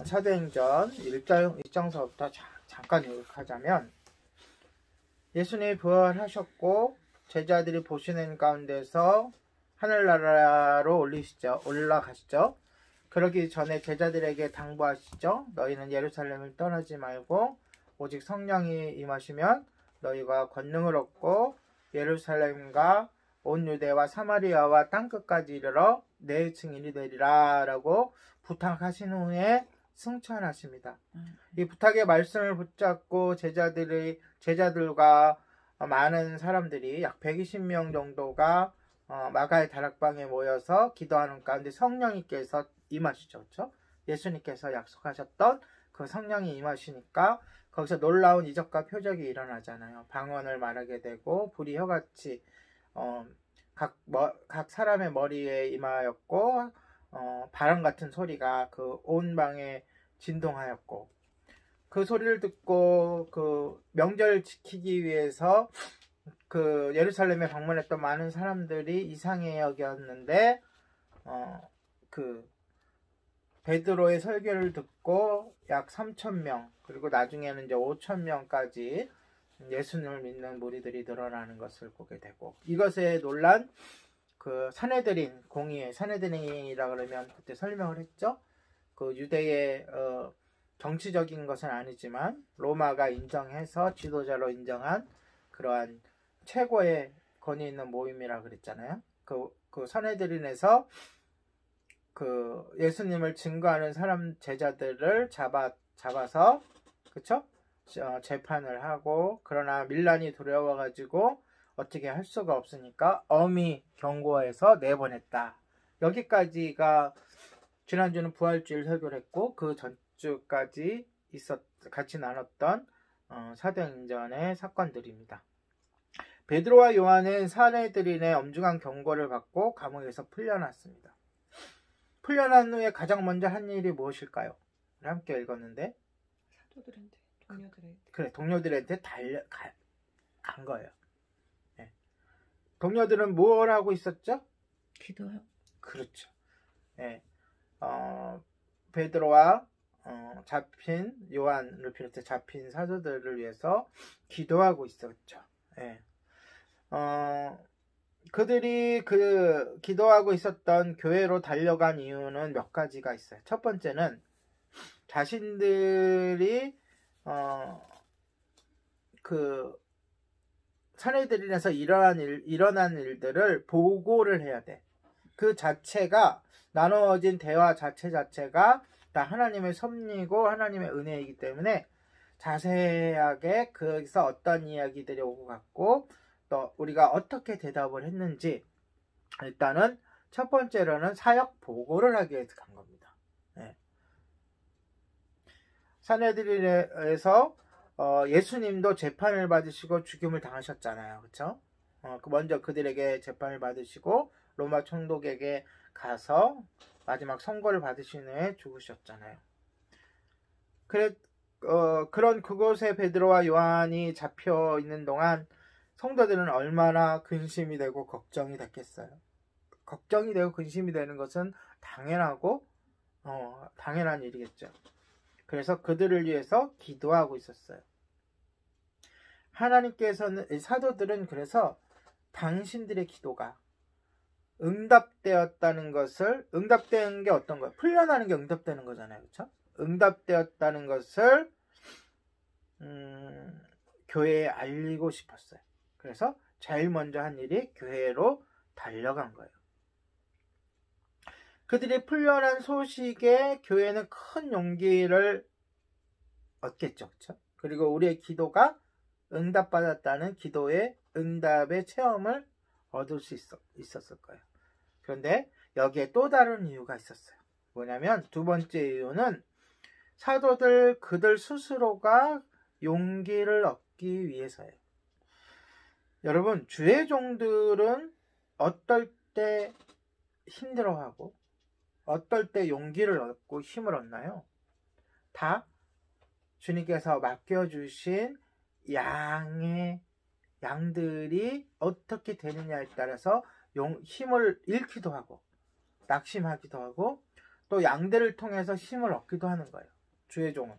사도행전 1장서부터 잠깐 요약하자면, 예수님이 부활하셨고 제자들이 보시는 가운데서 하늘나라로 올라가시죠. 그러기 전에 제자들에게 당부하시죠. 너희는 예루살렘을 떠나지 말고 오직 성령이 임하시면 너희가 권능을 얻고 예루살렘과 온 유대와 사마리아와 땅끝까지 이르러 내 증인이 되리라 라고 부탁하신 후에 승천하십니다. 이 부탁의 말씀을 붙잡고 제자들과 많은 사람들이 약 120명 정도가 마가의 다락방에 모여서 기도하는 가운데 성령님께서 임하시죠. 그렇죠? 예수님께서 약속하셨던 그 성령이 임하시니까 거기서 놀라운 이적과 표적이 일어나잖아요. 방언을 말하게 되고 불이 혀같이 각 사람의 머리에 임하였고 바람 같은 소리가 그 온 방에 진동하였고, 그 소리를 듣고 그 명절 지키기 위해서 그 예루살렘에 방문했던 많은 사람들이 이상해 여겼는데 그 베드로의 설교를 듣고 약 3,000명, 그리고 나중에는 이제 5,000명까지 예수님을 믿는 무리들이 늘어나는 것을 보게 되고, 이것에 놀란 그 산헤드린 공의회, 산헤드린이라 그러면 그때 설명을 했죠. 그 유대의 정치적인 것은 아니지만 로마가 인정해서 지도자로 인정한 그러한 최고의 권위 있는 모임이라 그랬잖아요. 그 산헤드린에서 그 예수님을 증거하는 사람 제자들을 잡아서 그쵸? 재판을 하고, 그러나 밀란이 두려워가지고 어떻게 할 수가 없으니까 엄히 경고해서 내보냈다. 여기까지가 지난주는 부활주일 설교를 했고, 그 전주까지 같이 나눴던 사도행전의 사건들입니다. 베드로와 요한은 산헤드린의 엄중한 경고를 받고 감옥에서 풀려났습니다. 풀려난 후에 가장 먼저 한 일이 무엇일까요? 함께 읽었는데, 동료들한테 간 거예요. 네. 동료들은 뭘 하고 있었죠? 기도요. 그렇죠. 네. 베드로와 잡힌 요한을 비롯해 잡힌 사도들을 위해서 기도하고 있었죠. 네. 그들이 기도하고 있었던 교회로 달려간 이유는 몇 가지가 있어요. 첫 번째는 자신들이 그 산헤드린에서 일어난 일들을 보고를 해야 돼. 그 자체가, 나누어진 대화 자체가 다 하나님의 섭리고 하나님의 은혜이기 때문에 자세하게 거기서 어떤 이야기들이 오고 갔고 또 우리가 어떻게 대답을 했는지, 일단은 첫 번째로는 사역 보고를 하기 위해서 간 겁니다. 네. 산헤드린에서 예수님도 재판을 받으시고 죽임을 당하셨잖아요. 그렇죠? 먼저 그들에게 재판을 받으시고 로마 총독에게 가서 마지막 선고를 받으신 후에 죽으셨잖아요. 그런 그곳에 베드로와 요한이 잡혀 있는 동안 성도들은 얼마나 근심이 되고 걱정이 됐겠어요. 걱정이 되고 근심이 되는 것은 당연한 일이겠죠. 그래서 그들을 위해서 기도하고 있었어요. 사도들은 그래서 당신들의 기도가 응답되었다는 게 어떤 거예요? 풀려나는 게 응답되는 거잖아요. 그렇죠? 응답되었다는 것을 교회에 알리고 싶었어요. 그래서 제일 먼저 한 일이 교회로 달려간 거예요. 그들이 풀려난 소식에 교회는 큰 용기를 얻겠죠. 그렇죠? 그리고 우리의 기도가 응답받았다는 기도의 응답의 체험을 얻을 수 있었을 거예요. 그런데 여기에 또 다른 이유가 있었어요. 뭐냐면 두 번째 이유는 그들 스스로가 용기를 얻기 위해서예요. 여러분, 주의 종들은 어떨 때 힘들어하고 어떨 때 용기를 얻고 힘을 얻나요? 다 주님께서 맡겨주신 양들이 어떻게 되느냐에 따라서 힘을 잃기도 하고 낙심하기도 하고 또 양들을 통해서 힘을 얻기도 하는 거예요. 주의 종은.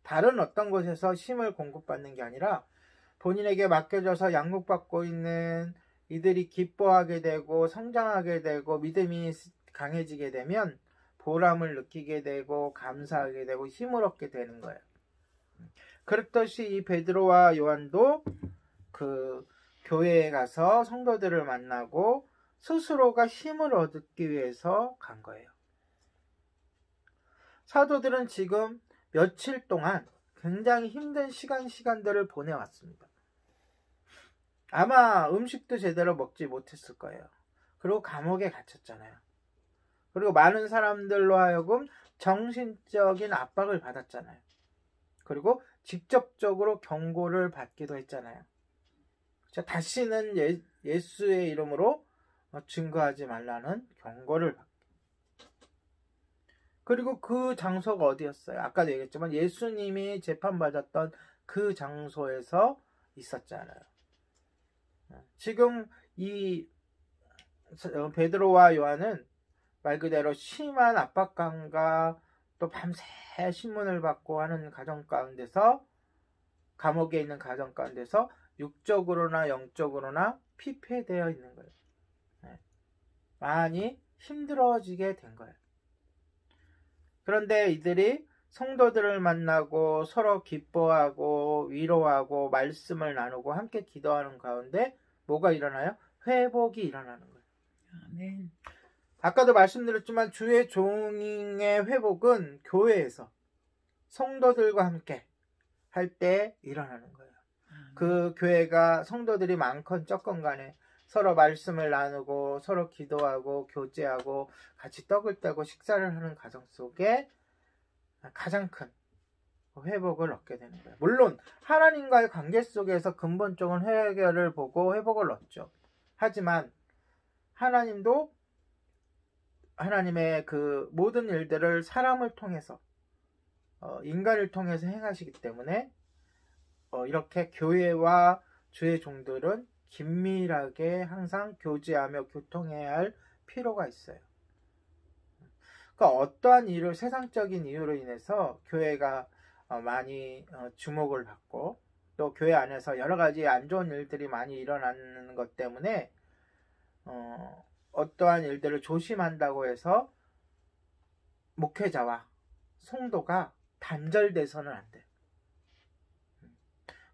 다른 어떤 곳에서 힘을 공급받는 게 아니라 본인에게 맡겨져서 양육받고 있는 이들이 기뻐하게 되고 성장하게 되고 믿음이 강해지게 되면 보람을 느끼게 되고 감사하게 되고 힘을 얻게 되는 거예요. 그렇듯이 이 베드로와 요한도 그 교회에 가서 성도들을 만나고 스스로가 힘을 얻기 위해서 간 거예요. 사도들은 지금 며칠 동안 굉장히 힘든 시간들을 보내왔습니다. 아마 음식도 제대로 먹지 못했을 거예요. 그리고 감옥에 갇혔잖아요. 그리고 많은 사람들로 하여금 정신적인 압박을 받았잖아요. 그리고 직접적으로 경고를 받기도 했잖아요. 다시는 예수의 이름으로 증거하지 말라는 경고를 받고. 그리고 그 장소가 어디였어요? 아까도 얘기했지만 예수님이 재판받았던 그 장소에서 있었잖아요. 지금 이 베드로와 요한은 말 그대로 심한 압박감과 또 밤새 신문을 받고 하는 가정 가운데서, 감옥에 있는 가정 가운데서 육적으로나 영적으로나 피폐되어 있는 거예요. 많이 힘들어지게 된 거예요. 그런데 이들이 성도들을 만나고 서로 기뻐하고 위로하고 말씀을 나누고 함께 기도하는 가운데 뭐가 일어나요? 회복이 일어나는 거예요. 아멘. 아까도 말씀드렸지만 주의 종의 회복은 교회에서 성도들과 함께 할 때 일어나는 거예요. 그 교회가 성도들이 많건 적건 간에 서로 말씀을 나누고 서로 기도하고 교제하고 같이 떡을 떼고 식사를 하는 가정 속에 가장 큰 회복을 얻게 되는 거예요. 물론 하나님과의 관계 속에서 근본적인 해결을 보고 회복을 얻죠. 하지만 하나님도 하나님의 그 모든 일들을 사람을 통해서 인간을 통해서 행하시기 때문에 이렇게 교회와 주의 종들은 긴밀하게 항상 교제하며 교통해야 할 필요가 있어요. 그러니까 어떠한 이유, 세상적인 이유로 인해서 교회가 많이 주목을 받고 또 교회 안에서 여러 가지 안 좋은 일들이 많이 일어나는 것 때문에 어떠한 일들을 조심한다고 해서 목회자와 성도가 단절돼서는 안 돼요.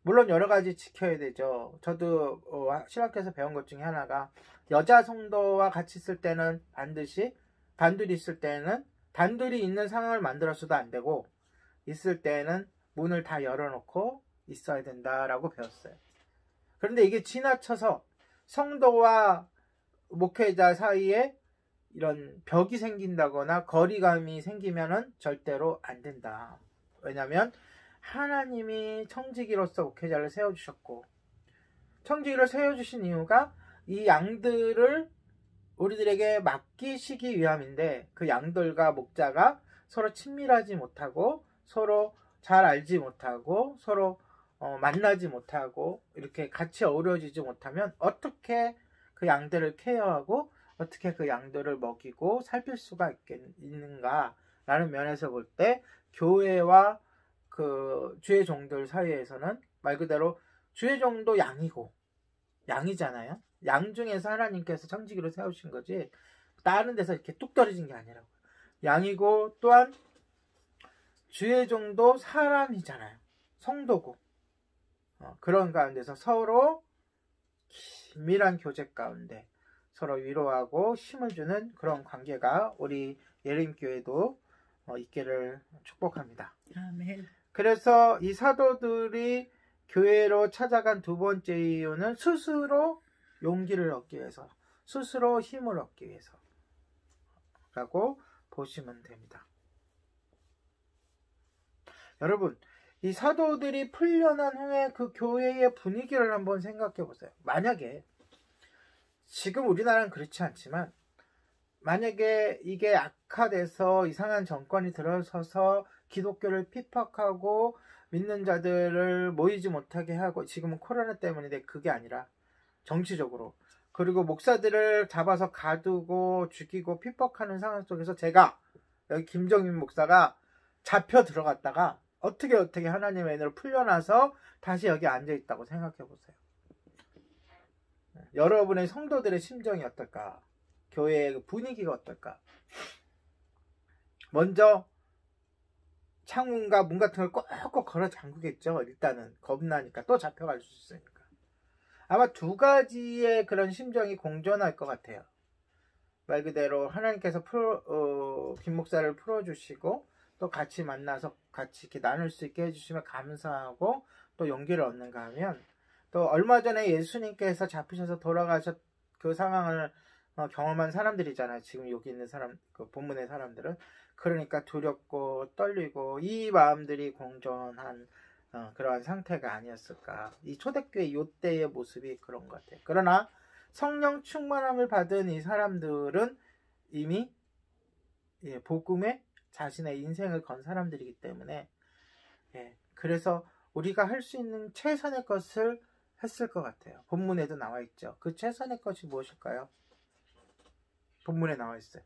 물론 여러 가지 지켜야 되죠. 저도 신학교에서 배운 것 중에 하나가 여자 성도와 같이 있을 때는 반드시 단둘이 있을 때는 단둘이 있는 상황을 만들어서도 안 되고 있을 때는 문을 다 열어놓고 있어야 된다라고 배웠어요. 그런데 이게 지나쳐서 성도와 목회자 사이에 이런 벽이 생긴다거나 거리감이 생기면은 절대로 안 된다. 왜냐하면 하나님이 청지기로서 목회자를 세워주셨고 청지기를 세워주신 이유가 이 양들을 우리들에게 맡기시기 위함인데 그 양들과 목자가 서로 친밀하지 못하고 서로 잘 알지 못하고 서로 만나지 못하고 이렇게 같이 어우러지지 못하면 어떻게 그 양들을 케어하고 어떻게 그 양들을 먹이고 살필 수가 있는가라는 면에서 볼 때 교회와 그 주의 종들 사이에서는 말 그대로 주의 종도 양이잖아요. 양 중에서 하나님께서 청지기로 세우신 거지 다른 데서 이렇게 뚝 떨어진 게 아니라고. 양이고 또한 주의 종도 사람이잖아요. 성도고. 그런 가운데서 서로 긴밀한 교제 가운데 서로 위로하고 힘을 주는 그런 관계가 우리 예림교회도 있기를 축복합니다. 아멘. 그래서 이 사도들이 교회로 찾아간 두 번째 이유는 스스로 용기를 얻기 위해서, 스스로 힘을 얻기 위해서라고 보시면 됩니다. 여러분, 이 사도들이 풀려난 후에 그 교회의 분위기를 한번 생각해 보세요. 만약에 지금 우리나라는 그렇지 않지만 만약에 이게 악화돼서 이상한 정권이 들어서서 기독교를 핍박하고 믿는 자들을 모이지 못하게 하고 지금은 코로나 때문인데 그게 아니라 정치적으로 그리고 목사들을 잡아서 가두고 죽이고 핍박하는 상황 속에서 제가 여기 김정민 목사가 잡혀 들어갔다가 어떻게 하나님의 은혜로 풀려나서 다시 여기 앉아 있다고 생각해 보세요. 여러분의 성도들의 심정이 어떨까? 교회의 분위기가 어떨까? 먼저 창문과 문 같은 걸 꼭꼭 걸어 잠그겠죠. 일단은 겁나니까 또 잡혀갈 수 있으니까. 아마 두 가지의 그런 심정이 공존할 것 같아요. 말 그대로 하나님께서 김 목사를 풀어주시고 또 같이 만나서 같이 이렇게 나눌 수 있게 해주시면 감사하고 또 용기를 얻는가 하면, 또 얼마 전에 예수님께서 잡히셔서 돌아가셨 그 상황을 경험한 사람들이잖아요. 지금 여기 있는 사람, 그 본문의 사람들은. 그러니까 두렵고 떨리고 이 마음들이 공존한 그러한 상태가 아니었을까. 이 초대교회 요때의 모습이 그런 것 같아요. 그러나 성령 충만함을 받은 이 사람들은 이미 복음에 자신의 인생을 건 사람들이기 때문에, 그래서 우리가 할 수 있는 최선의 것을 했을 것 같아요. 본문에도 나와 있죠. 그 최선의 것이 무엇일까요? 본문에 나와 있어요.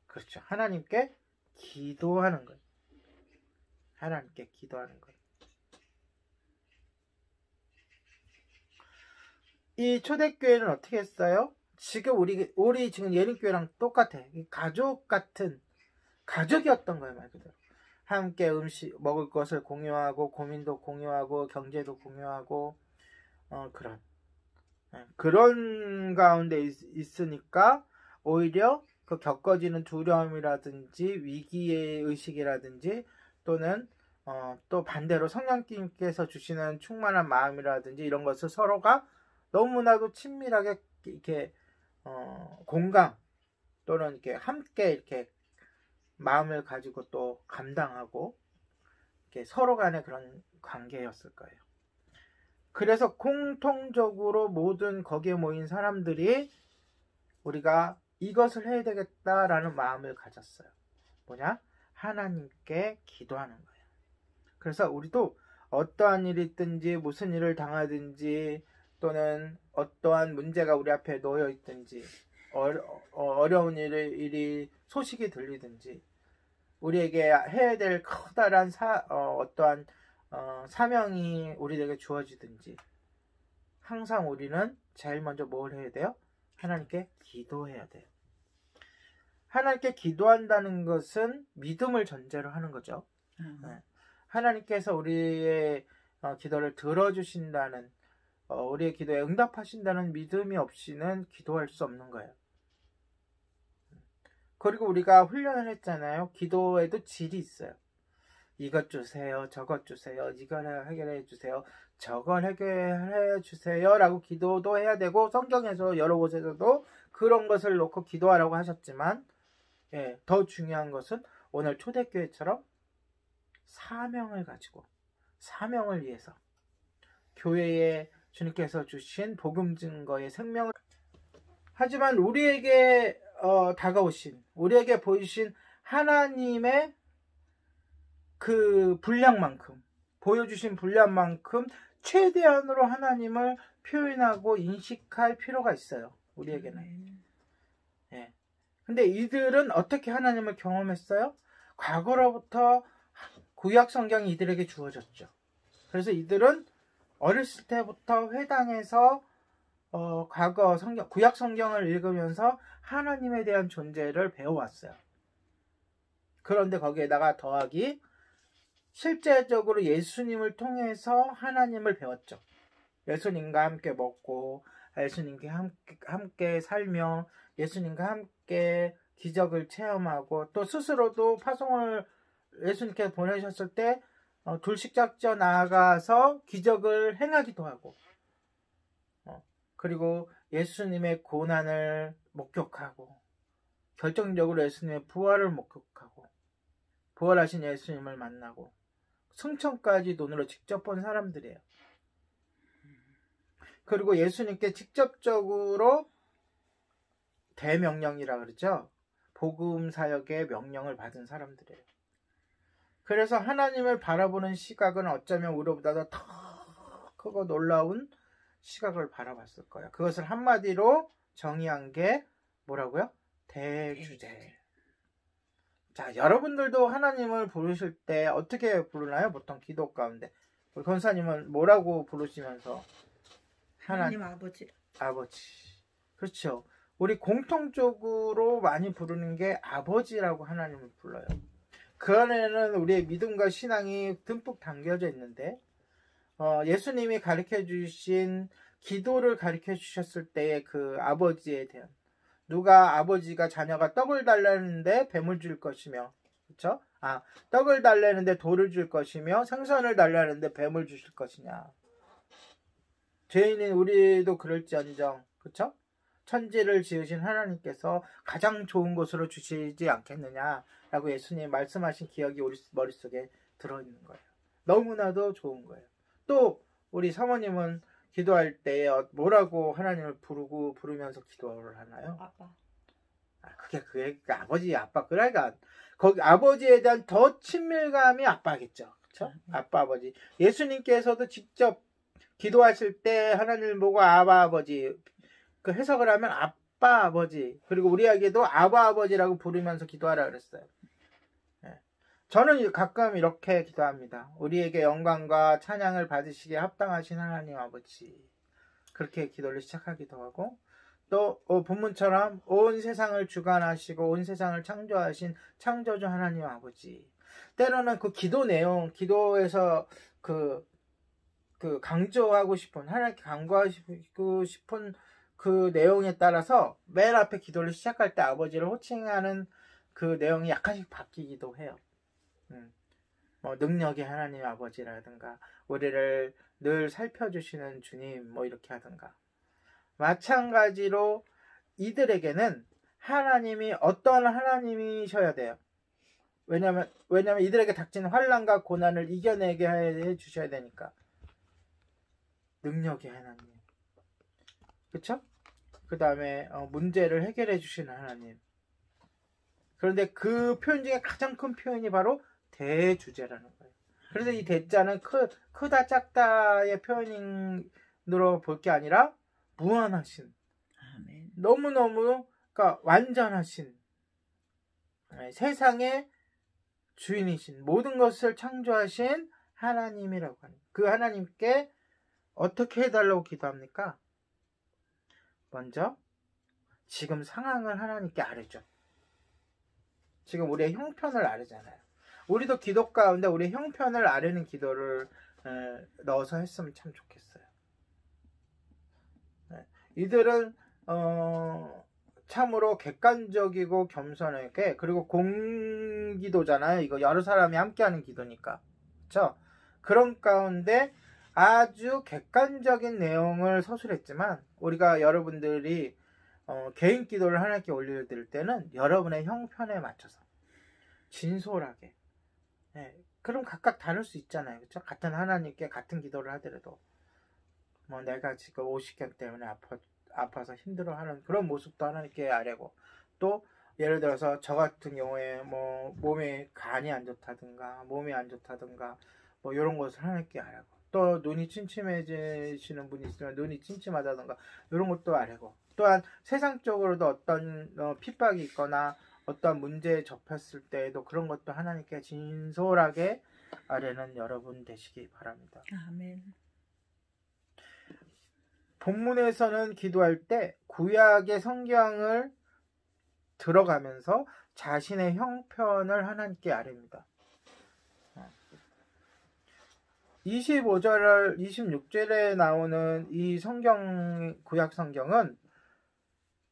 그렇죠. 하나님께 기도하는 거예요. 하나님께 기도하는 거예요. 이 초대교회는 어떻게 했어요? 지금 우리 지금 예림교회랑 똑같아. 가족 같은 가족이었던 거예요, 말 그대로. 함께 음식 먹을 것을 공유하고 고민도 공유하고 경제도 공유하고 그런 가운데 있으니까 오히려 그 겪어지는 두려움이라든지 위기의 의식이라든지 또는 또 반대로 성령님께서 주시는 충만한 마음이라든지 이런 것을 서로가 너무나도 친밀하게 이렇게 공감 또는 이렇게 함께 이렇게 마음을 가지고 또 감당하고 이렇게 서로 간의 그런 관계였을 거예요. 그래서 공통적으로 모든 거기에 모인 사람들이 우리가 이것을 해야 되겠다라는 마음을 가졌어요. 뭐냐? 하나님께 기도하는 거예요. 그래서 우리도 어떠한 일이 있든지 무슨 일을 당하든지 또는 어떠한 문제가 우리 앞에 놓여 있든지 어려운 일이 소식이 들리든지 우리에게 해야 될 커다란 어떠한 사명이 우리에게 주어지든지 항상 우리는 제일 먼저 뭘 해야 돼요? 하나님께 기도해야 돼요. 하나님께 기도한다는 것은 믿음을 전제로 하는 거죠. 하나님께서 우리의 기도를 들어주신다는 우리의 기도에 응답하신다는 믿음이 없이는 기도할 수 없는 거예요. 그리고 우리가 훈련을 했잖아요. 기도에도 질이 있어요. 이것 주세요. 저것 주세요. 이걸 해결해 주세요. 저걸 해결해 주세요. 라고 기도도 해야 되고 성경에서 여러 곳에서도 그런 것을 놓고 기도하라고 하셨지만 더 중요한 것은 오늘 초대교회처럼 사명을 가지고 사명을 위해서 교회에 주님께서 주신 복음 증거의 생명을 하지만 우리에게 다가오신 우리에게 보이신 하나님의 그 분량만큼 보여주신 분량만큼 최대한으로 하나님을 표현하고 인식할 필요가 있어요. 우리에게는. 근데 이들은 어떻게 하나님을 경험했어요? 과거로부터 구약 성경이 이들에게 주어졌죠. 그래서 이들은 어렸을 때부터 회당에서 과거 성경, 구약 성경을 읽으면서 하나님에 대한 존재를 배워왔어요. 그런데 거기에다가 더하기 실제적으로 예수님을 통해서 하나님을 배웠죠. 예수님과 함께 먹고 예수님과 함께 살며 예수님과 함께 기적을 체험하고 또 스스로도 파송을 예수님께 보내셨을 때 둘씩 짝져 나아가서 기적을 행하기도 하고 그리고 예수님의 고난을 목격하고 결정적으로 예수님의 부활을 목격하고 부활하신 예수님을 만나고 승천까지 눈으로 직접 본 사람들이에요. 그리고 예수님께 직접적으로 대명령이라 그러죠. 복음 사역의 명령을 받은 사람들이에요. 그래서 하나님을 바라보는 시각은 어쩌면 우리보다 더 크고 놀라운 시각을 바라봤을 거예요. 그것을 한마디로 정의한 게 뭐라고요? 대주제. 자, 여러분들도 하나님을 부르실 때 어떻게 부르나요? 보통 기도 가운데. 우리 권사님은 뭐라고 부르시면서? 하나님 아버지. 아버지. 그렇죠. 우리 공통적으로 많이 부르는 게 아버지라고 하나님을 불러요. 그 안에는 우리의 믿음과 신앙이 듬뿍 담겨져 있는데, 예수님이 가르쳐 주신 기도를 가르쳐 주셨을 때의 그 아버지에 대한, 누가 아버지가 자녀가 떡을 달라는데 뱀을 줄 것이며, 그렇죠? 떡을 달라는데 돌을 줄 것이며 생선을 달라는데 뱀을 주실 것이냐. 죄인인 우리도 그럴지언정, 그렇죠? 천지를 지으신 하나님께서 가장 좋은 것으로 주시지 않겠느냐라고 예수님 말씀하신 기억이 우리 머릿속에 들어있는 거예요. 너무나도 좋은 거예요. 또 우리 사모님은 기도할 때 뭐라고 하나님을 부르면서 기도를 하나요? 아빠. 그게 아버지, 아빠. 그러니까 거기 아버지에 대한 더 친밀감이 아빠겠죠. 그렇죠? 아빠, 아버지. 예수님께서도 직접 기도하실 때 하나님을 보고 아바, 아버지. 그 해석을 하면 아빠, 아버지. 그리고 우리에게도 아바, 아버지라고 부르면서 기도하라 그랬어요. 저는 가끔 이렇게 기도합니다. 우리에게 영광과 찬양을 받으시기에 합당하신 하나님 아버지. 그렇게 기도를 시작하기도 하고, 또 본문처럼 온 세상을 주관하시고 온 세상을 창조하신 창조주 하나님 아버지. 때로는 그 기도 내용, 기도에서 그 강조하고 싶은, 하나님께 강구하고 싶은 그 내용에 따라서 맨 앞에 기도를 시작할 때 아버지를 호칭하는 그 내용이 약간씩 바뀌기도 해요. 능력의 하나님 아버지라든가 우리를 늘 살펴주시는 주님 이렇게 하든가. 마찬가지로 이들에게는 하나님이 어떤 하나님이셔야 돼요. 왜냐면 이들에게 닥치는 환난과 고난을 이겨내게 해 주셔야 되니까. 능력의 하나님. 그쵸? 그 다음에 문제를 해결해 주시는 하나님. 그런데 그 표현 중에 가장 큰 표현이 바로 대주제라는 거예요. 그래서 이 대자는 크다 작다의 표현으로 볼 게 아니라 무한하신, 아멘. 너무너무 그러니까 완전하신, 세상의 주인이신, 모든 것을 창조하신 하나님이라고 하는, 그 하나님께 어떻게 해달라고 기도합니까? 먼저 지금 상황을 하나님께 아뢰죠. 지금 우리의 형편을 아뢰잖아요. 우리도 기도 가운데 우리의 형편을 아뢰는 기도를 넣어서 했으면 참 좋겠어요. 이들은 참으로 객관적이고 겸손하게, 그리고 공기도잖아요. 이거 여러 사람이 함께하는 기도니까, 그렇죠? 그런 가운데 아주 객관적인 내용을 서술했지만, 우리가 여러분들이 개인 기도를 하나님께 올려드릴 때는 여러분의 형편에 맞춰서 진솔하게, 그럼 각각 다를 수 있잖아요. 그렇죠? 같은 하나님께 같은 기도를 하더라도 내가 지금 오십견 때문에 아파서 힘들어하는 그런 모습도 하나님께 아뢰고, 또 예를 들어서 저 같은 경우에 몸에 간이 안 좋다든가 몸이 안 좋다든가 이런 것을 하나님께 아뢰고, 또 눈이 침침해지시는 분이 있으면 눈이 침침하다든가 이런 것도 아뢰고, 또한 세상적으로도 어떤 핍박이 있거나 어떤 문제에 접했을 때에도 그런 것도 하나님께 진솔하게 아뢰는 여러분 되시기 바랍니다. 아멘. 본문에서는 기도할 때 구약의 성경을 들어가면서 자신의 형편을 하나님께 아뢰입니다. 25절, 26절에 나오는 이 구약 성경은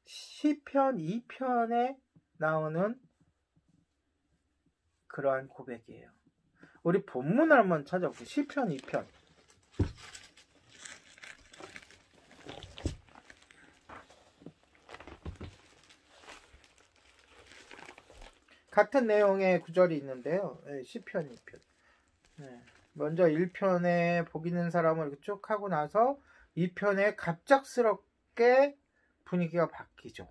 시편 2편에 나오는 그러한 고백이에요. 우리 본문을 한번 찾아볼게요. 시편 2편. 같은 내용의 구절이 있는데요. 시편 2편. 먼저 1편에 복 있는 사람을 이렇게 쭉 하고 나서 2편에 갑작스럽게 분위기가 바뀌죠.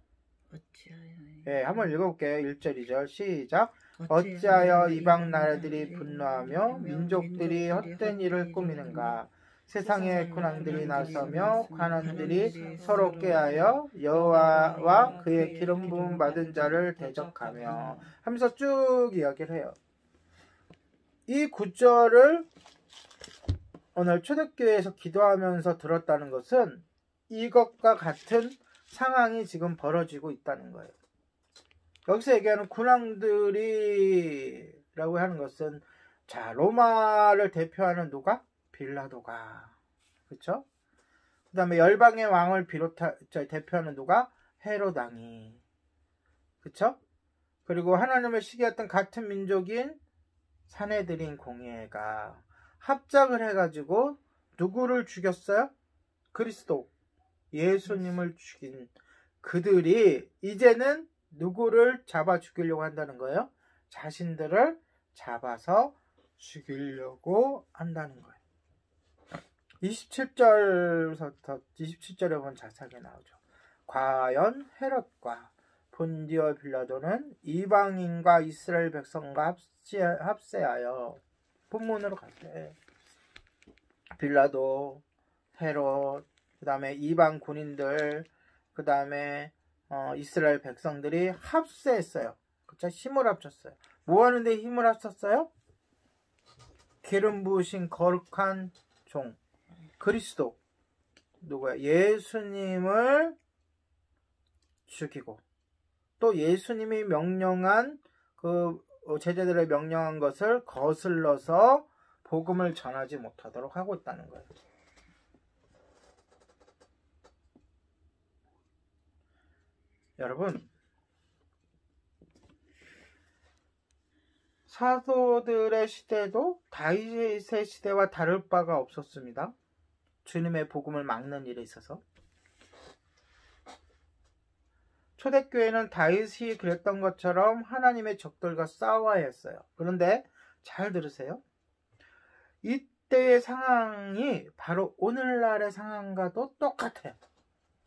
한번 읽어볼게요. 1절, 2절 시작. 어찌하여 이방 나라들이 분노하며 민족들이 헛된 일을 꾸미는가. 세상의 군왕들이 나서며 관원들이 서로 꾀하여 여호와와 그의 기름 부음 받은 자를 대적하며 하면서 쭉 이야기를 해요. 이 구절을 오늘 초대교회에서 기도하면서 들었다는 것은 이것과 같은 상황이 지금 벌어지고 있다는 거예요. 여기서 얘기하는 군왕들이라고 하는 것은 자, 로마를 대표하는 누가? 빌라도가. 그렇죠? 그 다음에 열방의 왕을 대표하는 누가? 헤롯 왕이. 그렇죠? 그리고 하나님을 시기했던 같은 민족인 사내들인 공예가 합작을 해가지고 누구를 죽였어요? 그리스도, 예수님을 죽인 그들이 이제는 누구를 잡아 죽이려고 한다는 거예요? 자신들을 잡아서 죽이려고 한다는 거예요. 27절부터 27절에 보면 자세하게 나오죠. 과연 헤롯과 본디오 빌라도는 이방인과 이스라엘 백성과 합세하여 본문으로 갈 때 빌라도, 헤롯, 그 다음에 이방 군인들, 그 다음에 이스라엘 백성들이 합세했어요. 그쵸? 힘을 합쳤어요. 뭐 하는데 힘을 합쳤어요? 기름 부으신 거룩한 종 그리스도 누구야? 예수님을 죽이고 또 예수님이 명령한 그 제자들의 명령한 것을 거슬러서 복음을 전하지 못하도록 하고 있다는 거예요. 여러분, 사도들의 시대도 다윗의 시대와 다를 바가 없었습니다. 주님의 복음을 막는 일에 있어서. 초대교회는 다윗이 그랬던 것처럼 하나님의 적들과 싸워야 했어요. 그런데 잘 들으세요. 이때의 상황이 바로 오늘날의 상황과도 똑같아요.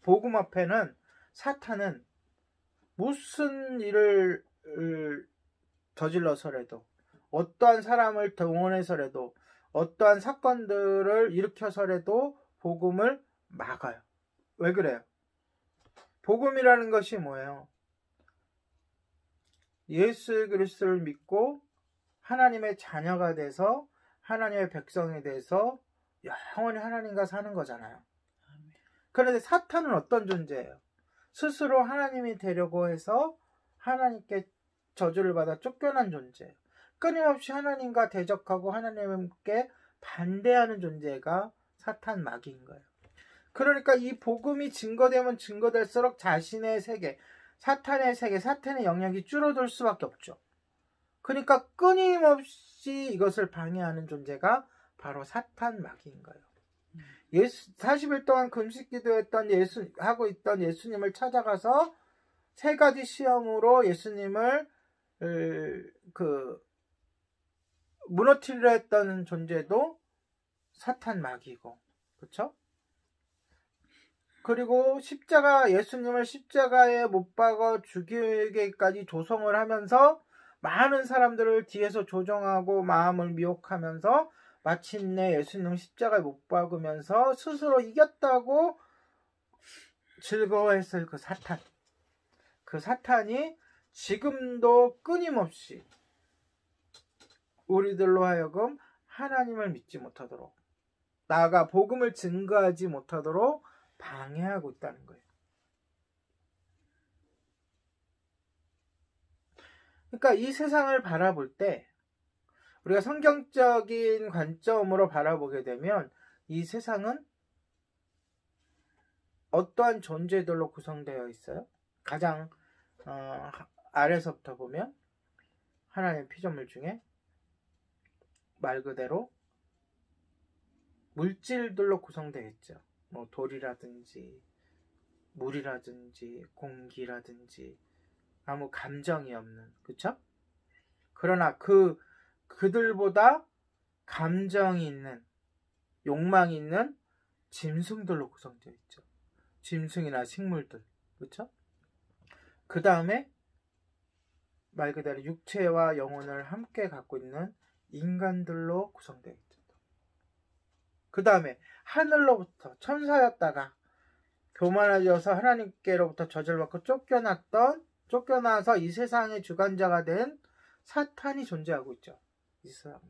복음 앞에는 사탄은 무슨 일을 저질러서라도 어떠한 사람을 동원해서라도 어떠한 사건들을 일으켜서라도 복음을 막아요. 왜 그래요? 복음이라는 것이 뭐예요? 예수 그리스도를 믿고 하나님의 자녀가 돼서 하나님의 백성이 돼서 영원히 하나님과 사는 거잖아요. 그런데 사탄은 어떤 존재예요? 스스로 하나님이 되려고 해서 하나님께 저주를 받아 쫓겨난 존재예요. 끊임없이 하나님과 대적하고 하나님께 반대하는 존재가 사탄 마귀인 거예요. 그러니까 이 복음이 증거되면 증거될수록 자신의 세계, 사탄의 세계, 사탄의 영역이 줄어들 수밖에 없죠. 그러니까 끊임없이 이것을 방해하는 존재가 바로 사탄 마귀인 거예요. 40일 동안 금식 기도했던 하고 있던 예수님을 찾아가서 3가지 시험으로 예수님을 무너뜨리려 했던 존재도 사탄 마귀고, 그렇죠? 그리고 예수님을 십자가에 못 박아 죽이기까지 조성을 하면서 많은 사람들을 뒤에서 조종하고 마음을 미혹하면서 마침내 예수님 십자가에 못 박으면서 스스로 이겼다고 즐거워했을 그 사탄. 그 사탄이 지금도 끊임없이 우리들로 하여금 하나님을 믿지 못하도록, 나아가 복음을 증거하지 못하도록 방해하고 있다는 거예요. 그러니까 이 세상을 바라볼 때 우리가 성경적인 관점으로 바라보게 되면 이 세상은 어떠한 존재들로 구성되어 있어요? 가장 아래서부터 보면 하나님의 피조물 중에 말 그대로 물질들로 구성되어 있죠. 뭐 돌이라든지 물이라든지 공기라든지 아무 감정이 없는, 그쵸? 그러나 그들보다 감정이 있는, 욕망이 있는 짐승들로 구성되어 있죠. 짐승이나 식물들, 그쵸? 그 다음에 말 그대로 육체와 영혼을 함께 갖고 있는 인간들로 구성되어 있죠. 그 다음에 하늘로부터 천사였다가 교만해져서 하나님께로부터 저주받고 쫓겨나서 이 세상의 주관자가 된 사탄이 존재하고 있죠. 이 세상에.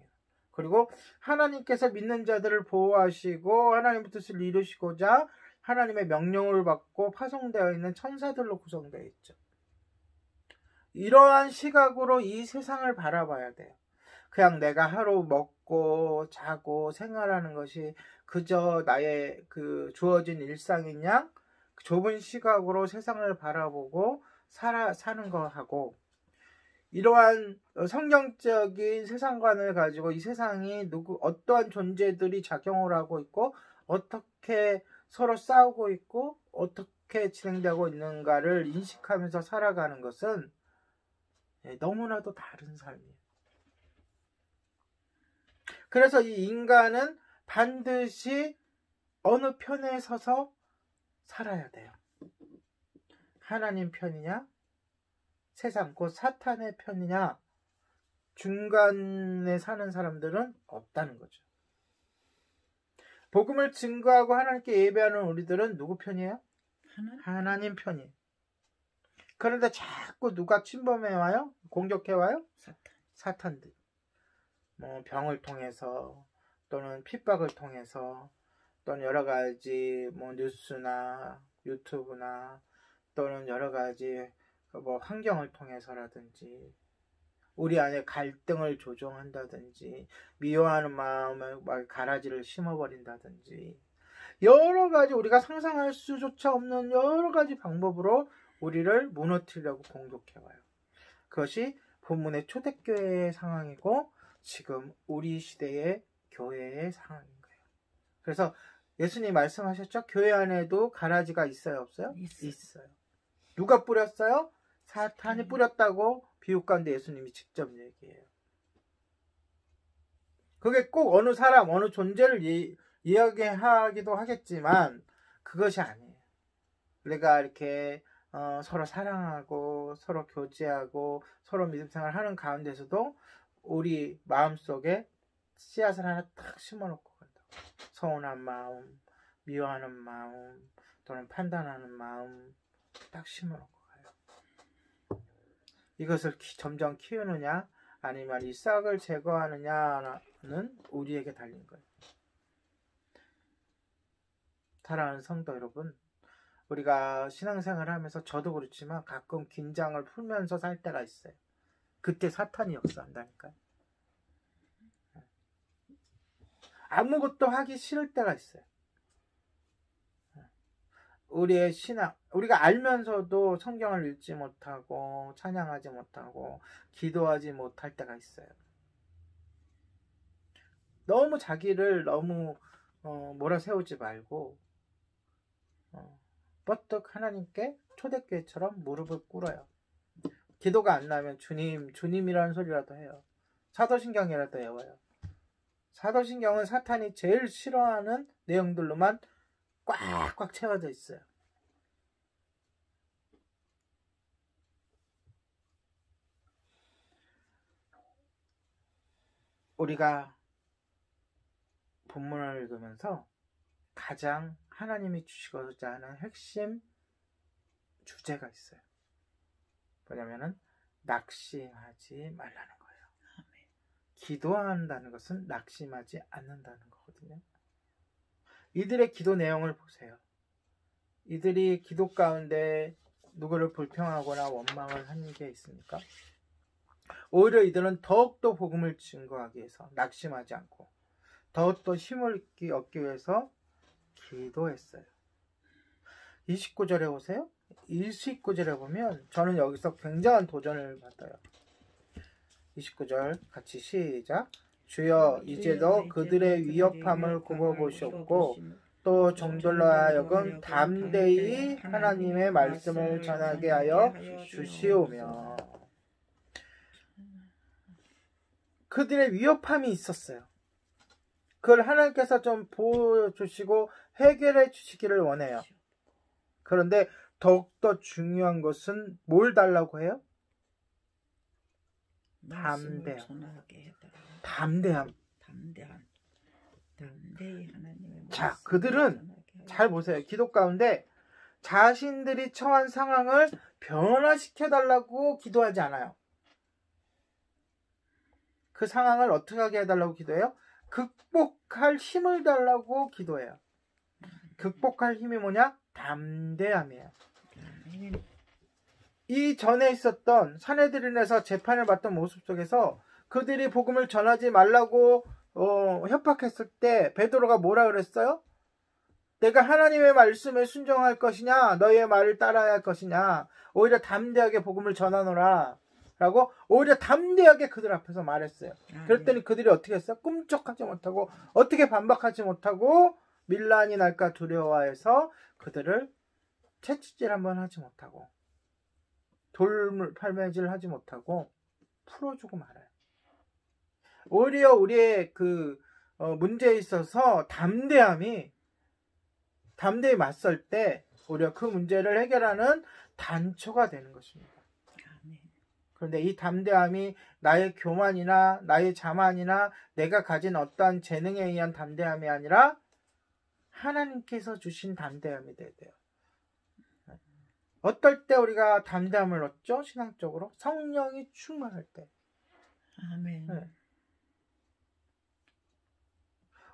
그리고 하나님께서 믿는 자들을 보호하시고 하나님의 뜻을 이루시고자 하나님의 명령을 받고 파송되어 있는 천사들로 구성되어 있죠. 이러한 시각으로 이 세상을 바라봐야 돼요. 그냥 내가 하루 먹고 자고 생활하는 것이 그저 나의 그 주어진 일상인 양 좁은 시각으로 세상을 바라보고 사는 거하고, 이러한 성경적인 세상관을 가지고 이 세상이 어떠한 존재들이 작용을 하고 있고 어떻게 서로 싸우고 있고 어떻게 진행되고 있는가를 인식하면서 살아가는 것은 너무나도 다른 삶이에요. 그래서 이 인간은 반드시 어느 편에 서서 살아야 돼요. 하나님 편이냐, 세상 곧 사탄의 편이냐, 중간에 사는 사람들은 없다는 거죠. 복음을 증거하고 하나님께 예배하는 우리들은 누구 편이에요? 하나님 편이에요. 그런데 자꾸 누가 침범해 와요? 공격해 와요? 사탄들. 뭐 병을 통해서 또는 핍박을 통해서 또는 여러 가지 뭐 뉴스나 유튜브나 또는 여러 가지 뭐 환경을 통해서라든지 우리 안에 갈등을 조종한다든지 미워하는 마음을 막 가라지를 심어버린다든지 여러 가지 우리가 상상할 수조차 없는 여러 가지 방법으로 우리를 무너뜨리려고 공격해와요. 그것이 본문의 초대교회의 상황이고 지금 우리 시대의 교회의 상황인 거예요. 그래서 예수님 말씀하셨죠? 교회 안에도 가라지가 있어요, 없어요? 있어요. 누가 뿌렸어요? 사탄이 뿌렸다고 비유 가운데 예수님이 직접 얘기해요. 그게 꼭 어느 사람, 어느 존재를 이야기하기도 하겠지만 그것이 아니에요. 우리가 이렇게 서로 사랑하고 서로 교제하고 서로 믿음 생활을 하는 가운데서도 우리 마음속에 씨앗을 하나 딱 심어놓고 간다. 서운한 마음, 미워하는 마음, 또는 판단하는 마음 딱 심어놓고 가요. 이것을 점점 키우느냐 아니면 이 싹을 제거하느냐는 우리에게 달린 거예요. 사랑하는 성도 여러분, 우리가 신앙생활을 하면서 저도 그렇지만 가끔 긴장을 풀면서 살 때가 있어요. 그때 사탄이 역사한다니까요. 아무것도 하기 싫을 때가 있어요. 우리의 신앙, 우리가 알면서도 성경을 읽지 못하고 찬양하지 못하고 기도하지 못할 때가 있어요. 너무 자기를 너무 몰아세우지 말고 뻗떡 하나님께 초대교회처럼 무릎을 꿇어요. 기도가 안 나면 주님이라는 소리라도 해요. 사도신경이라도 외워요. 사도신경은 사탄이 제일 싫어하는 내용들로만 꽉꽉 채워져 있어요. 우리가 본문을 읽으면서 가장 하나님이 주시고자 하는 핵심 주제가 있어요. 뭐냐면은 낙심하지 말라는 거예요. 기도한다는 것은 낙심하지 않는다는 거거든요. 이들의 기도 내용을 보세요. 이들이 기도 가운데 누구를 불평하거나 원망을 한 게 있습니까? 오히려 이들은 더욱더 복음을 증거하기 위해서 낙심하지 않고 더욱더 힘을 얻기 위해서 기도했어요. 29절에 보세요. 29절에 보면 저는 여기서 굉장한 도전을 받아요. 29절 같이 시작. 주여 이제도 그들의 위협함을 굽어보시옵고 또 종들로 하여금 담대히 하나님의 말씀을 전하게 하여 주시오며. 그들의 위협함이 있었어요. 그걸 하나님께서 좀 보여주시고 해결해 주시기를 원해요. 그런데 더욱더 중요한 것은 뭘 달라고 해요? 담대함. 담대히 하나님 자, 그들은 잘 보세요. 기도 가운데 자신들이 처한 상황을 변화시켜달라고 기도하지 않아요. 그 상황을 어떻게 하게 해달라고 기도해요? 극복할 힘을 달라고 기도해요. 극복할 힘이 뭐냐? 담대함이에요. 이 전에 있었던 사내들인에서 재판을 받던 모습 속에서 그들이 복음을 전하지 말라고 협박했을 때 베드로가 뭐라 그랬어요? 내가 하나님의 말씀에 순종할 것이냐 너희의 말을 따라야 할 것이냐 오히려 담대하게 복음을 전하노라 라고 오히려 담대하게 그들 앞에서 말했어요. 그랬더니 그들이 어떻게 했어요? 꿈쩍하지 못하고 어떻게 반박하지 못하고 밀란이 날까 두려워해서 그들을 채찍질 한번 하지 못하고 돌팔매질 하지 못하고 풀어주고 말아요. 오히려 우리의 그 문제에 있어서 담대히 맞설 때 오히려 그 문제를 해결하는 단초가 되는 것입니다. 그런데 이 담대함이 나의 교만이나 나의 자만이나 내가 가진 어떠한 재능에 의한 담대함이 아니라 하나님께서 주신 담대함이 돼야 돼요. 어떨 때 우리가 담대함을 얻죠? 신앙적으로 성령이 충만할 때. 아멘. 네.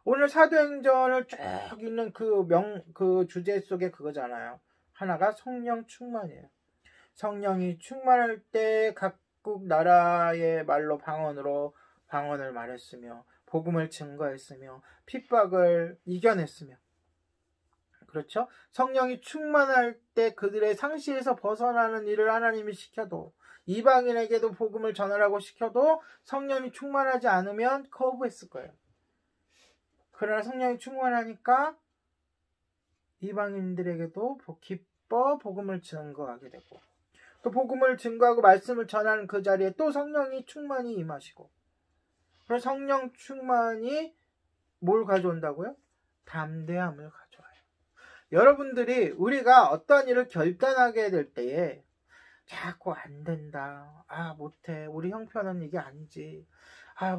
오늘 사도행전을 쭉 읽는 그 주제 속에 그거잖아요. 하나가 성령 충만이에요. 성령이 충만할 때 각국 나라의 말로 방언을 말했으며 복음을 증거했으며 핍박을 이겨냈으며 그렇죠? 성령이 충만할 때 그들의 상시에서 벗어나는 일을 하나님이 시켜도 이방인에게도 복음을 전하라고 시켜도 성령이 충만하지 않으면 거부했을 거예요. 그러나 성령이 충만하니까 이방인들에게도 기뻐 복음을 증거하게 되고 또 복음을 증거하고 말씀을 전하는 그 자리에 또 성령이 충만히 임하시고 그래서 성령 충만이 뭘 가져온다고요? 담대함을 가져와요. 여러분들이 우리가 어떤 일을 결단하게 될 때에 자꾸 안 된다. 못해. 우리 형편은 이게 아니지.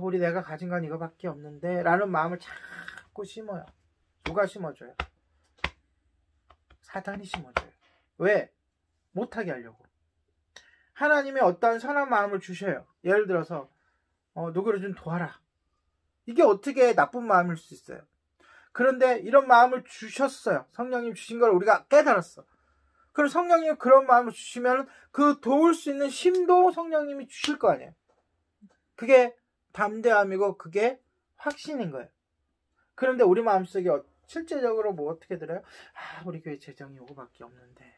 우리 내가 가진 건 이거밖에 없는데 라는 마음을 자꾸 심어요. 누가 심어줘요? 사단이 심어줘요. 왜? 못하게 하려고. 하나님이 어떤 선한 마음을 주셔요. 예를 들어서 누구를 좀 도와라. 이게 어떻게 나쁜 마음일 수 있어요? 그런데 이런 마음을 주셨어요. 성령님 주신 걸 우리가 깨달았어. 그럼 성령님이 그런 마음을 주시면 그 도울 수 있는 힘도 성령님이 주실 거 아니에요. 그게 담대함이고 그게 확신인 거예요. 그런데 우리 마음속에 실제적으로 뭐 어떻게 들어요? 우리 교회 재정이 요거밖에 없는데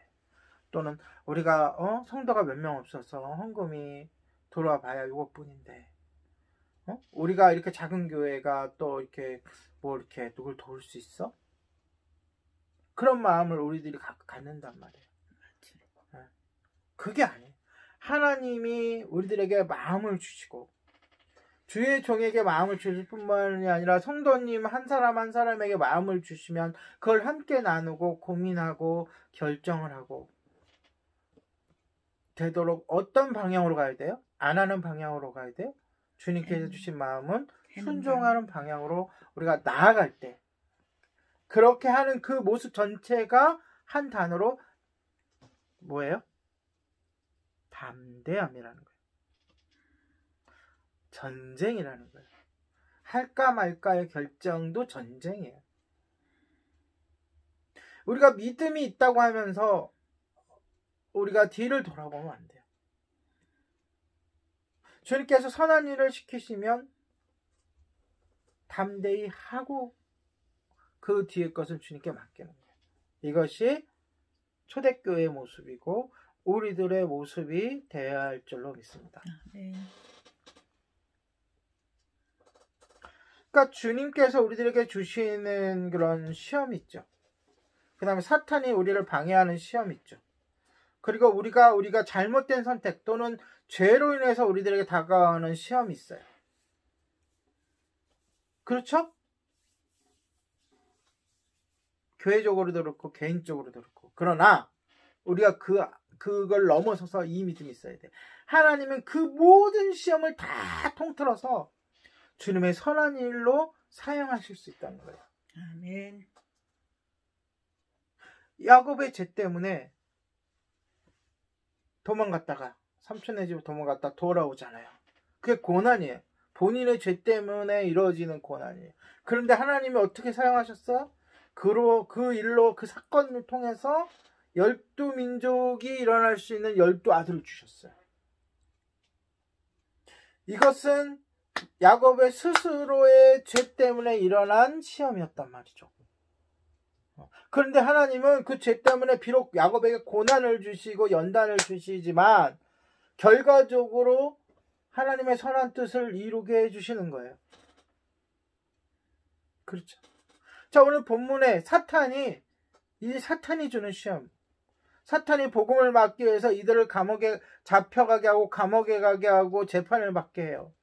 또는 우리가 성도가 몇 명 없어서 헌금이 들어와 봐야 요것뿐인데 우리가 이렇게 작은 교회가 또 이렇게 이렇게 누굴 도울 수 있어? 그런 마음을 우리들이 갖는단 말이에요. 그게 아니에요. 하나님이 우리들에게 마음을 주시고 주의 종에게 마음을 주실 뿐만이 아니라 성도님 한 사람 한 사람에게 마음을 주시면 그걸 함께 나누고 고민하고 결정을 하고 되도록 어떤 방향으로 가야 돼요? 안 하는 방향으로 가야 돼요? 주님께서 주신 마음은 순종하는 방향으로 우리가 나아갈 때 그렇게 하는 그 모습 전체가 한 단어로 뭐예요? 담대함이라는 거예요. 전쟁이라는 거예요. 할까 말까의 결정도 전쟁이에요. 우리가 믿음이 있다고 하면서 우리가 뒤를 돌아보면 안 돼요. 주님께서 선한 일을 시키시면 담대히 하고 그 뒤의 것을 주님께 맡기는 거예요. 이것이 초대교회의 모습이고 우리들의 모습이 되어야 할 줄로 믿습니다. 네. 그러니까 주님께서 우리들에게 주시는 그런 시험이 있죠. 그 다음에 사탄이 우리를 방해하는 시험이 있죠. 그리고 우리가 잘못된 선택 또는 죄로 인해서 우리들에게 다가오는 시험이 있어요. 그렇죠? 교회적으로도 그렇고 개인적으로도 그렇고. 그러나 우리가 그걸 넘어서서 이 믿음이 있어야 돼. 하나님은 그 모든 시험을 다 통틀어서 주님의 선한 일로 사용하실 수 있다는 거예요. 아멘. 야곱의 죄 때문에 도망갔다가 삼촌네 집으로 도망갔다 돌아오잖아요. 그게 고난이에요. 본인의 죄 때문에 이루어지는 고난이에요. 그런데 하나님이 어떻게 사용하셨어요? 그 일로 그 사건을 통해서 12민족이 일어날 수 있는 12아들을 주셨어요. 이것은 야곱의 스스로의 죄 때문에 일어난 시험이었단 말이죠. 그런데 하나님은 그 죄 때문에 비록 야곱에게 고난을 주시고 연단을 주시지만 결과적으로 하나님의 선한 뜻을 이루게 해주시는 거예요. 그렇죠. 자, 오늘 본문에 사탄이 주는 시험. 사탄이 복음을 막기 위해서 이들을 감옥에 잡혀가게 하고 감옥에 가게 하고 재판을 받게 해요.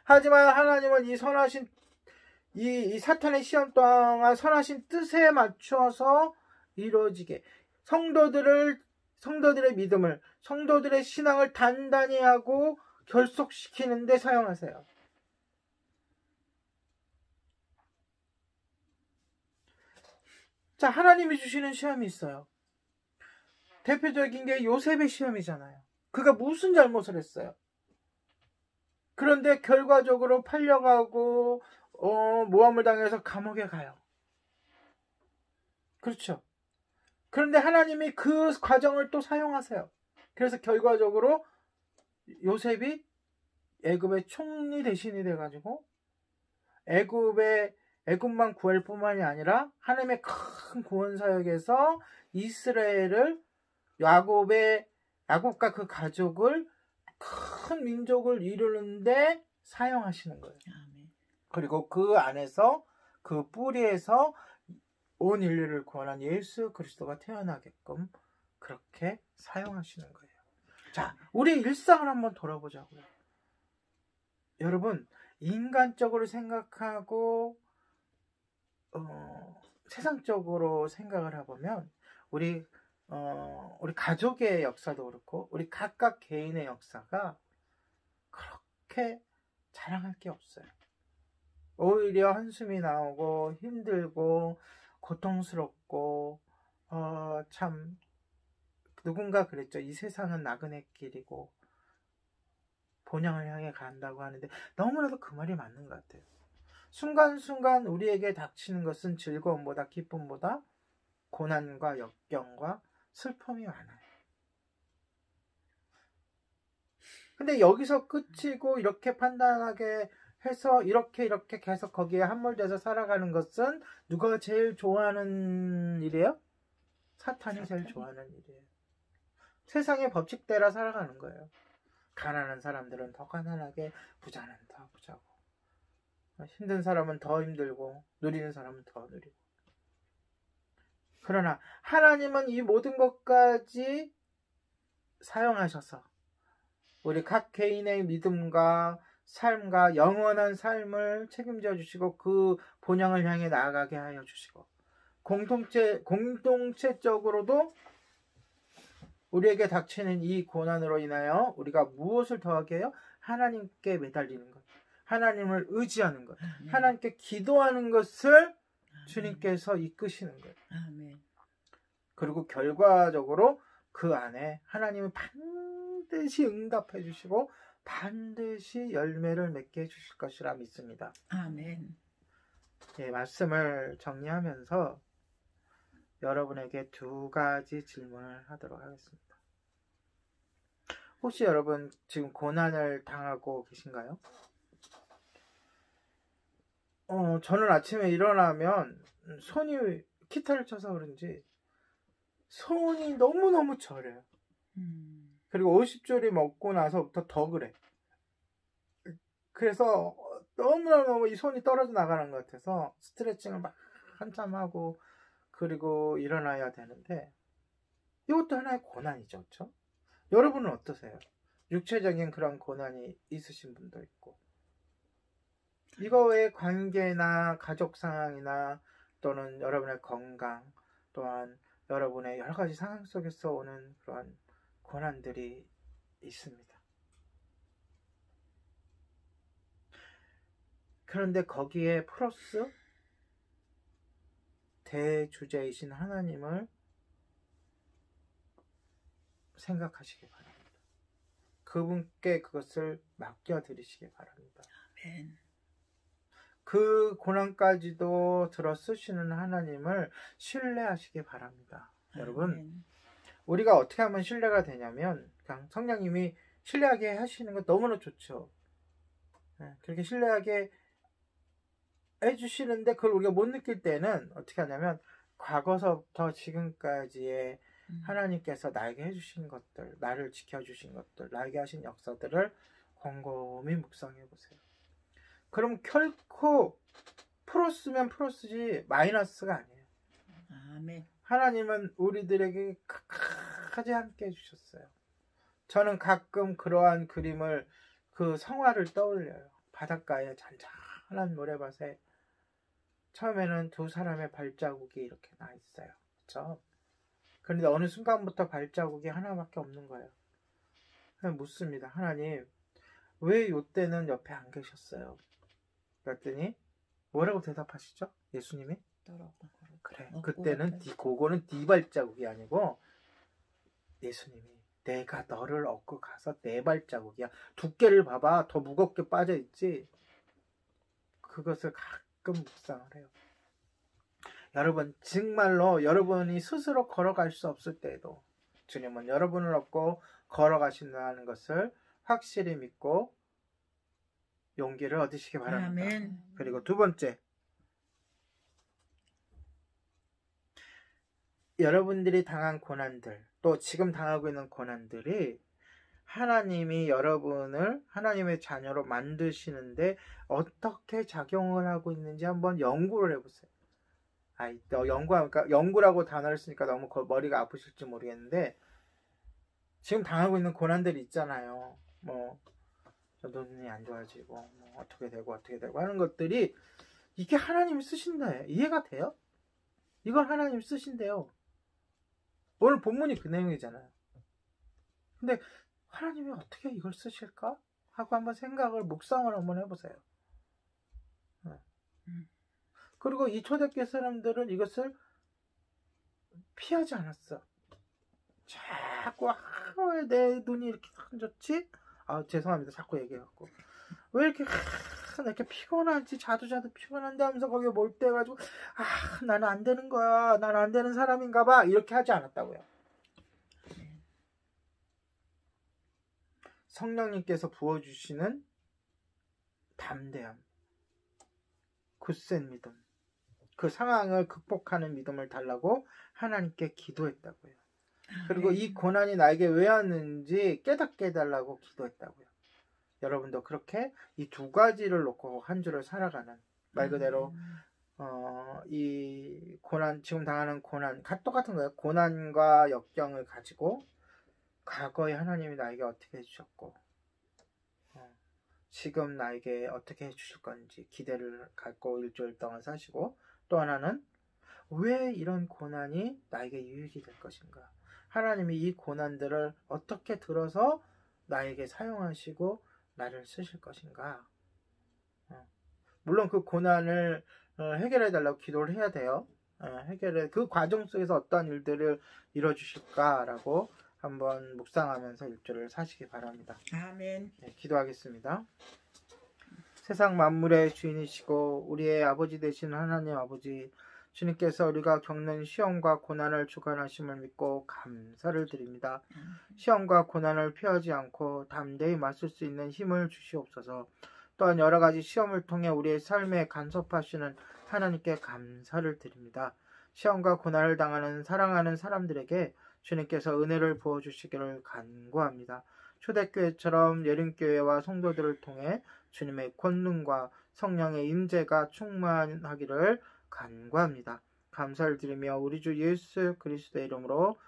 하지만 하나님은 이 선하신 이 사탄의 시험 동안 선하신 뜻에 맞춰서 이루어지게 성도들의 믿음을, 성도들의 신앙을 단단히 하고 결속시키는 데 사용하세요. 자, 하나님이 주시는 시험이 있어요. 대표적인 게 요셉의 시험이잖아요. 그가 무슨 잘못을 했어요? 그런데 결과적으로 팔려가고 모함을 당해서 감옥에 가요. 그렇죠. 그런데 하나님이 그 과정을 또 사용하세요. 그래서 결과적으로 요셉이 애굽의 총리 대신이 돼가지고 애굽만 구할 뿐만이 아니라 하나님의 큰 구원 사역에서 이스라엘을 야곱과 그 가족을 큰 민족을 이루는데 사용하시는 거예요. 그리고 그 안에서 그 뿌리에서 온 인류를 구원한 예수 그리스도가 태어나게끔 그렇게 사용하시는 거예요. 자, 우리 일상을 한번 돌아보자고요. 여러분, 인간적으로 생각하고 세상적으로 생각을 해보면 우리 가족의 역사도 그렇고 우리 각각 개인의 역사가 그렇게 자랑할 게 없어요. 오히려 한숨이 나오고 힘들고 고통스럽고 참 누군가 그랬죠. 이 세상은 나그네 길이고 본향을 향해 간다고 하는데 너무나도 그 말이 맞는 것 같아요. 순간순간 우리에게 닥치는 것은 즐거움보다 기쁨보다 고난과 역경과 슬픔이 많아요. 근데 여기서 끝이고 이렇게 판단하게 해서 이렇게 계속 거기에 함몰돼서 살아가는 것은 누가 제일 좋아하는 일이에요? 사탄이 제일 좋아하는 일이에요. 세상의 법칙대로 살아가는 거예요. 가난한 사람들은 더 가난하게, 부자는 더 부자고, 힘든 사람은 더 힘들고, 누리는 사람은 더 누리고. 그러나 하나님은 이 모든 것까지 사용하셔서 우리 각 개인의 믿음과 삶과 영원한 삶을 책임져 주시고 그 본향을 향해 나아가게 하여 주시고 공동체적으로도 우리에게 닥치는 이 고난으로 인하여 우리가 무엇을 더하게 해요? 하나님께 매달리는 것, 하나님을 의지하는 것, 하나님께 기도하는 것을 주님께서 이끄시는 거예요. 그리고 결과적으로 그 안에 하나님은 반드시 응답해 주시고 반드시 열매를 맺게 해주실 것이라 믿습니다. 아멘. 예, 말씀을 정리하면서 여러분에게 2가지 질문을 하도록 하겠습니다. 혹시 여러분 지금 고난을 당하고 계신가요? 저는 아침에 일어나면 손이 기타를 쳐서 그런지 손이 너무너무 저려요. 그리고 50줄이 먹고 나서부터 더 그래. 그래서 너무너무 이 손이 떨어져 나가는 것 같아서 스트레칭을 막 한참 하고 그리고 일어나야 되는데 이것도 하나의 고난이죠. 그렇죠? 여러분은 어떠세요? 육체적인 그런 고난이 있으신 분도 있고 이거 외에 관계나 가족 상황이나 또는 여러분의 건강 또한 여러분의 여러 가지 상황 속에서 오는 그런 고난들이 있습니다. 그런데 거기에 플러스 대주제이신 하나님을 생각하시기 바랍니다. 그분께 그것을 맡겨드리시기 바랍니다. 아멘. 그 고난까지도 들어 쓰시는 하나님을 신뢰하시기 바랍니다. 여러분, 아멘. 우리가 어떻게 하면 신뢰가 되냐면 그냥 성령님이 신뢰하게 하시는 거 너무나 좋죠. 그렇게 신뢰하게 해주시는데 그걸 우리가 못 느낄 때는 어떻게 하냐면 과거서부터 지금까지의 하나님께서 나에게 해주신 것들, 나를 지켜주신 것들, 나에게 하신 역사들을 곰곰이 묵상해 보세요. 그럼 결코 플러스면 플러스지 마이너스가 아니에요. 아멘. 하나님은 우리들에게 끝까지 함께 해주셨어요. 저는 가끔 그러한 그림을, 그 성화를 떠올려요. 바닷가에 잔잔한 모래밭에 처음에는 두 사람의 발자국이 이렇게 나 있어요. 그렇죠? 그런데 어느 순간부터 발자국이 하나밖에 없는 거예요. 그래서 묻습니다. 하나님, 왜 이때는 옆에 안 계셨어요? 그랬더니 뭐라고 대답하시죠? 예수님이? 그래, 그때는 그거는 네 발자국이 아니고 예수님이 내가 너를 얻고 가서 내 발자국이야. 두께를 봐봐. 더 무겁게 빠져있지. 그것을 가끔 묵상을 해요. 여러분, 정말로 여러분이 스스로 걸어갈 수 없을 때에도 주님은 여러분을 얻고 걸어가신다는 것을 확실히 믿고 용기를 얻으시기 바랍니다. 아멘. 그리고 두 번째, 여러분들이 당한 고난들, 또 지금 당하고 있는 고난들이 하나님이 여러분을 하나님의 자녀로 만드시는데 어떻게 작용을 하고 있는지 한번 연구를 해보세요. 연구라고 단어를 쓰니까 너무 머리가 아프실지 모르겠는데, 지금 당하고 있는 고난들이 있잖아요. 뭐 눈이 안 좋아지고 뭐 어떻게 되고 하는 것들이, 이게 하나님이 쓰신다. 이해가 돼요? 이건 하나님 쓰신대요. 오늘 본문이 그 내용이잖아요. 근데 하나님이 어떻게 이걸 쓰실까? 하고 한번 생각을, 묵상을 한번 해보세요. 그리고 이 초대교회 사람들은 이것을 피하지 않았어. 자꾸 왜 내 눈이 이렇게 안 좋지? 죄송합니다. 자꾸 얘기해갖고. 왜 이렇게 피곤하지? 자주 피곤한데 하면서 거기에 몰두해가지고 나는 안 되는 거야. 나는 안 되는 사람인가 봐. 이렇게 하지 않았다고요. 성령님께서 부어주시는 담대함, 굳센 믿음, 그 상황을 극복하는 믿음을 달라고 하나님께 기도했다고요. 그리고 이 고난이 나에게 왜 왔는지 깨닫게 해달라고 기도했다고요. 여러분도 그렇게 이 두 가지를 놓고 한 주를 살아가는, 말 그대로 이 고난, 지금 당하는 고난, 똑같은 거예요. 고난과 역경을 가지고 과거에 하나님이 나에게 어떻게 해주셨고 지금 나에게 어떻게 해주실 건지 기대를 갖고 일주일 동안 사시고, 또 하나는 왜 이런 고난이 나에게 유익이 될 것인가, 하나님이 이 고난들을 어떻게 들어서 나에게 사용하시고 나를 쓰실 것인가. 물론 그 고난을 해결해 달라고 기도를 해야 돼요. 그 과정 속에서 어떠한 일들을 이뤄주실까라고 한번 묵상하면서 일주를 사시기 바랍니다. 아멘. 네, 기도하겠습니다. 세상 만물의 주인이시고 우리의 아버지 되신 하나님 아버지, 주님께서 우리가 겪는 시험과 고난을 주관하심을 믿고 감사를 드립니다. 시험과 고난을 피하지 않고 담대히 맞설 수 있는 힘을 주시옵소서. 또한 여러 가지 시험을 통해 우리의 삶에 간섭하시는 하나님께 감사를 드립니다. 시험과 고난을 당하는 사랑하는 사람들에게 주님께서 은혜를 부어주시기를 간구합니다. 초대교회처럼 예림교회와 성도들을 통해 주님의 권능과 성령의 임재가 충만하기를 간구합니다. 감사를 드리며 우리 주 예수 그리스도의 이름으로